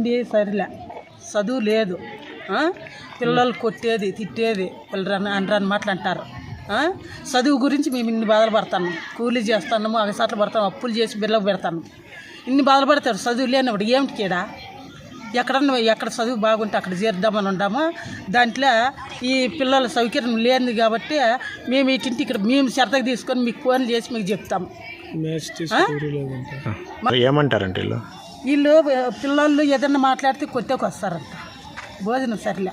తిండి సరిలే, చదువు లేదు, పిల్లలు కొట్టేది తిట్టేది పిల్లలు అని మాటలు అంటారు. చదువు గురించి మేము ఇన్ని బాధలు పడతాను, కూలీ చేస్తున్నాము, అగసాట్లు పడతాము, అప్పులు చేసి బిల్లకు పెడతాను. ఇన్ని బాధలు పడతారు చదువు లేనప్పుడు. ఏమిటి కేడా? ఎక్కడ చదువు బాగుంటే అక్కడ చేద్దామని ఉండాము. దాంట్లో ఈ పిల్లల సౌకర్యం లేనిది కాబట్టి మేము ఇటింటి ఇక్కడ మేము శ్రద్ధగా తీసుకొని మీకు ఫోన్లు చేసి మీకు చెప్తాము. ఏమంటారంటే వీళ్ళు పిల్లలు ఏదన్నా మాట్లాడితే కొట్టేకి వస్తారంట. భోజనం సరిలే,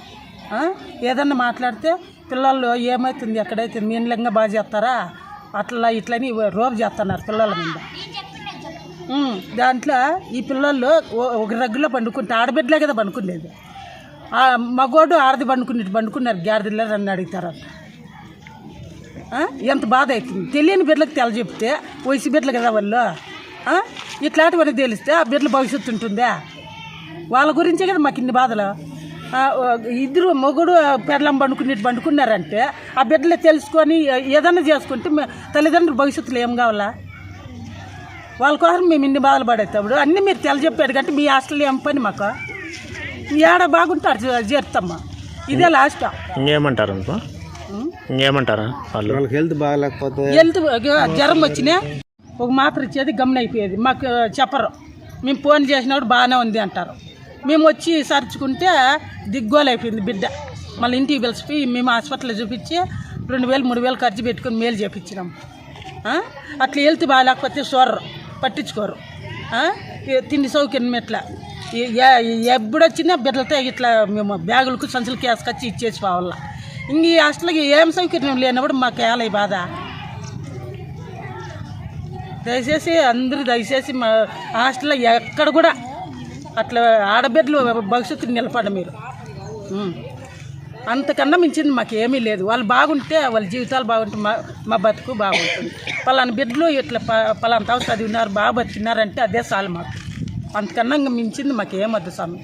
ఏదన్నా మాట్లాడితే పిల్లలు ఏమవుతుంది ఎక్కడైతే మీన్లంగా బాగా చేస్తారా అట్లా ఇట్లని రోపు చేస్తున్నారు పిల్లల మీద. దాంట్లో ఈ పిల్లలు ఒక రగ్గులో పండుకుంటే ఆడబిడ్డలే కదా పండుకునేది. మగోడు ఆడది పండుకున్నారు గ్యారదిలో నన్ను అడుగుతారంట. ఎంత బాధ అవుతుంది. తెలియని బిడ్డలకు తెల చెప్తే వయసు బిడ్డలు కదా వాళ్ళు. ఇట్లాంటివన్నీ తెలిస్తే ఆ బిడ్డల భవిష్యత్తు ఉంటుందా? వాళ్ళ గురించే కదా మాకు ఇన్ని బాధలు. ఇద్దరు మొగుడు పెళ్ళం పండుకున్నారంటే ఆ బిడ్డలే తెలుసుకొని ఏదన్నా చేసుకుంటే తల్లిదండ్రుల భవిష్యత్తులో ఏం కావాలా? వాళ్ళ కోసం మేము ఇన్ని బాధలు పడేటప్పుడు అన్నీ మీరు తెల చెప్పారు కంటే మీ హాస్టల్ ఏం పని మాకు ఏడ బాగుంటారు చేరుతామ్మా. ఇదే లాస్ట్. ఇంకేమంటారా వాళ్ళకి హెల్త్ బాగాలేకపోతే జ్వరం వచ్చినా ఒక మాత్ర ఇచ్చేది గమన అయిపోయేది. మాకు చెప్పరు. మేము ఫోన్ చేసినప్పుడు బాగానే ఉంది అంటారు. మేము వచ్చి సర్చుకుంటే దిగ్గోలు అయిపోయింది బిడ్డ. మళ్ళీ ఇంటికి పిలిచిపోయి మేము హాస్పిటల్లో చూపించి 2000-3000 ఖర్చు పెట్టుకుని మేలు చేపించినాం. అట్లా హెల్త్ బాగాలేకపోతే చూడరు, పట్టించుకోరు. తిండి సౌకర్యం ఎట్లా ఎప్పుడొచ్చినా బిడ్డలతో ఇట్లా మేము బ్యాగులకు సంచులకి వేసుకొచ్చి ఇచ్చేసి పోవాల. ఇంక ఈ హాస్టల్కి ఏం సౌకర్యం లేనప్పుడు మాకు ఏలై బాధ. దయచేసి మా హాస్టల్లో ఎక్కడ కూడా అట్లా ఆడబిడ్డలు భవిష్యత్తుని నిలబడ మీరు. అంతకన్నా మించింది మాకేమీ లేదు. వాళ్ళు బాగుంటే వాళ్ళ జీవితాలు బాగుంటే మా బతుకు బాగుంటుంది. పలానా బిడ్డలు ఇట్లా పలానా చదివినారు బాగా బతికినారంటే అదే చాలు మాకు. అంతకన్నా మించింది మాకేమొద్దు స్వామి.